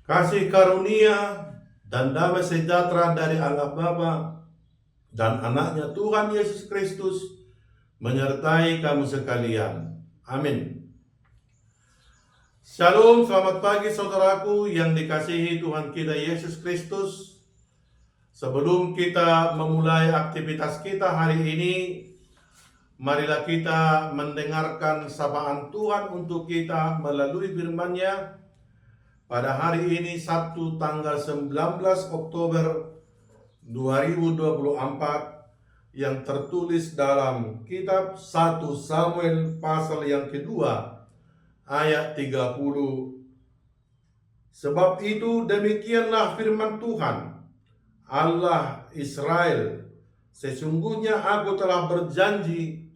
Kasih karunia dan damai sejahtera dari Allah Bapa dan anaknya Tuhan Yesus Kristus menyertai kamu sekalian. Amin. Shalom, selamat pagi saudaraku yang dikasihi Tuhan kita Yesus Kristus. Sebelum kita memulai aktivitas kita hari ini, marilah kita mendengarkan sapaan Tuhan untuk kita melalui firman-Nya. Pada hari ini Sabtu tanggal 19 Oktober 2024 yang tertulis dalam kitab 1 Samuel pasal yang kedua ayat 30. Sebab itu demikianlah firman Tuhan Allah Israel, sesungguhnya aku telah berjanji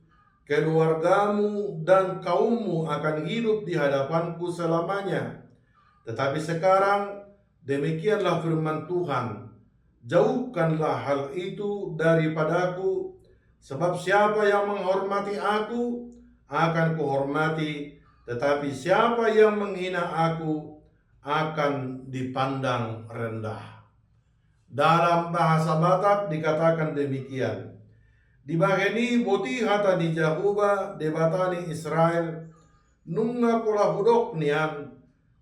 keluargamu dan kaummu akan hidup di hadapanku selamanya. Tetapi sekarang demikianlah firman Tuhan, jauhkanlah hal itu daripadaku, sebab siapa yang menghormati aku akan kuhormati, tetapi siapa yang menghina aku akan dipandang rendah. Dalam bahasa Batak dikatakan demikian, dibaheni boti hata di Jahuba debatani Israel, nunga pula hudok nian,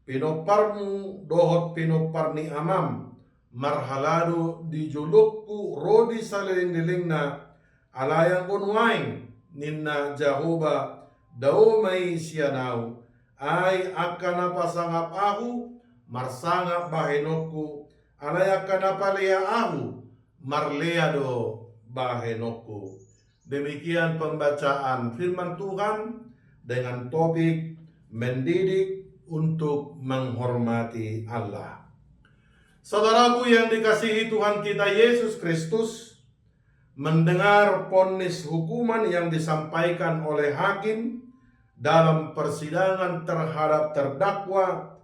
pinoparmu dohot pinoparni amam, marhalado di julukku rodi salilin-lilingna, alayang unwaing ninna Jahoba daumay siyanau, ay akana pasangap ahu, marsangap bahenokku, alayakana palea ahu, marleado bahenokku. Demikian pembacaan firman Tuhan dengan topik mendidik untuk menghormati Allah. Saudaraku yang dikasihi Tuhan kita Yesus Kristus, mendengar vonis hukuman yang disampaikan oleh hakim dalam persidangan terhadap terdakwa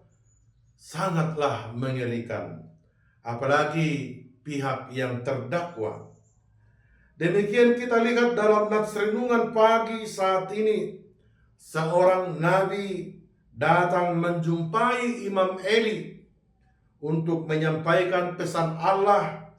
sangatlah mengerikan, apalagi pihak yang terdakwa. Demikian kita lihat dalam nats renungan pagi saat ini, seorang nabi datang menjumpai Imam Eli untuk menyampaikan pesan Allah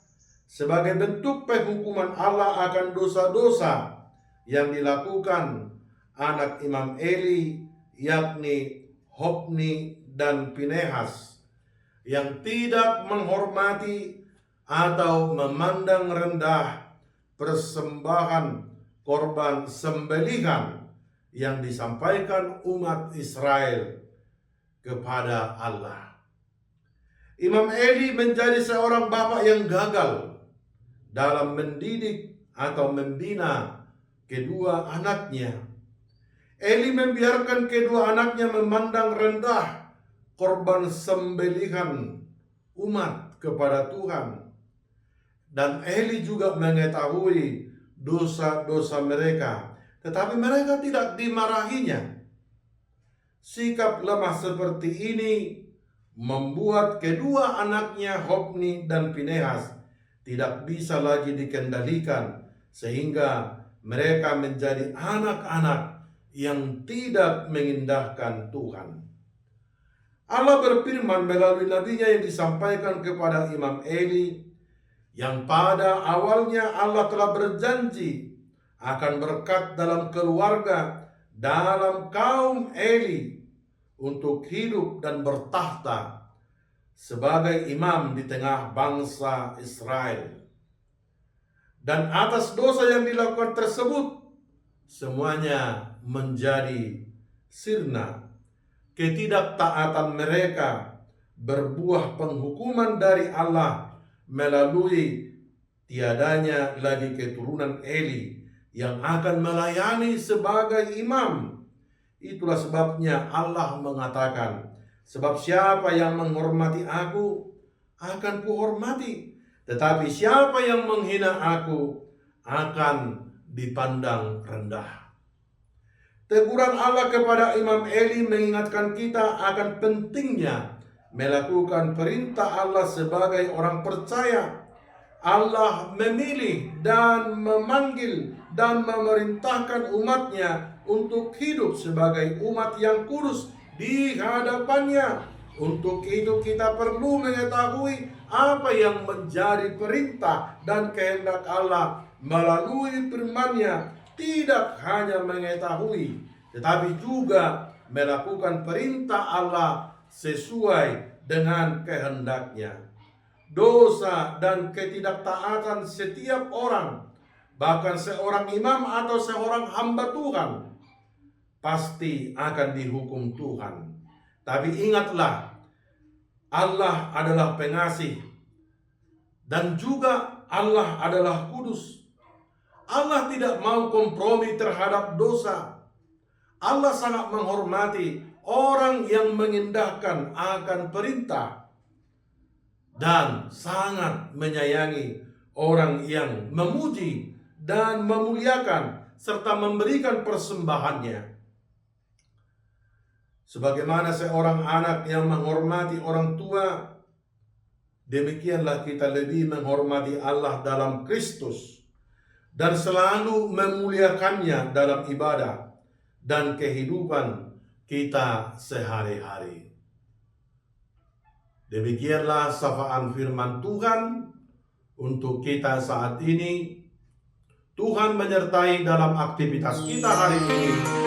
sebagai bentuk penghukuman Allah akan dosa-dosa yang dilakukan anak Imam Eli, yakni Hofni dan Pinehas, yang tidak menghormati atau memandang rendah persembahan korban sembelihan yang disampaikan umat Israel kepada Allah. Imam Eli menjadi seorang bapak yang gagal dalam mendidik atau membina kedua anaknya. Eli membiarkan kedua anaknya memandang rendah korban sembelihan umat kepada Tuhan. Dan Eli juga mengetahui dosa-dosa mereka, tetapi mereka tidak dimarahinya. Sikap lemah seperti ini membuat kedua anaknya Hofni dan Pinehas tidak bisa lagi dikendalikan, sehingga mereka menjadi anak-anak yang tidak mengindahkan Tuhan. Allah berfirman melalui nabinya yang disampaikan kepada Imam Eli, yang pada awalnya Allah telah berjanji akan berkat dalam keluarga, dalam kaum Eli, untuk hidup dan bertahta sebagai imam di tengah bangsa Israel. Dan atas dosa yang dilakukan tersebut, semuanya menjadi sirna. Ketidaktaatan mereka berbuah penghukuman dari Allah melalui tiadanya lagi keturunan Eli yang akan melayani sebagai imam. Itulah sebabnya Allah mengatakan, sebab siapa yang menghormati aku akan kuhormati, tetapi siapa yang menghina aku akan dipandang rendah. Teguran Allah kepada Imam Eli mengingatkan kita akan pentingnya melakukan perintah Allah sebagai orang percaya. Allah memilih dan memanggil dan memerintahkan umatnya untuk hidup sebagai umat yang kudus di hadapannya, Untuk itu kita perlu mengetahui apa yang menjadi perintah dan kehendak Allah melalui firman-Nya. Tidak hanya mengetahui, tetapi juga melakukan perintah Allah sesuai dengan kehendak-Nya. Dosa dan ketidaktaatan setiap orang, bahkan seorang imam atau seorang hamba Tuhan, pasti akan dihukum Tuhan. Tapi ingatlah, Allah adalah pengasih dan juga Allah adalah kudus. Allah tidak mau kompromi terhadap dosa. Allah sangat menghormati orang yang mengindahkan akan perintah dan sangat menyayangi orang yang memuji dan memuliakan serta memberikan persembahannya. Sebagaimana seorang anak yang menghormati orang tua, demikianlah kita lebih menghormati Allah dalam Kristus dan selalu memuliakannya dalam ibadah dan kehidupan kita sehari-hari. Demikianlah sapaan firman Tuhan untuk kita saat ini. Tuhan menyertai dalam aktivitas kita hari ini.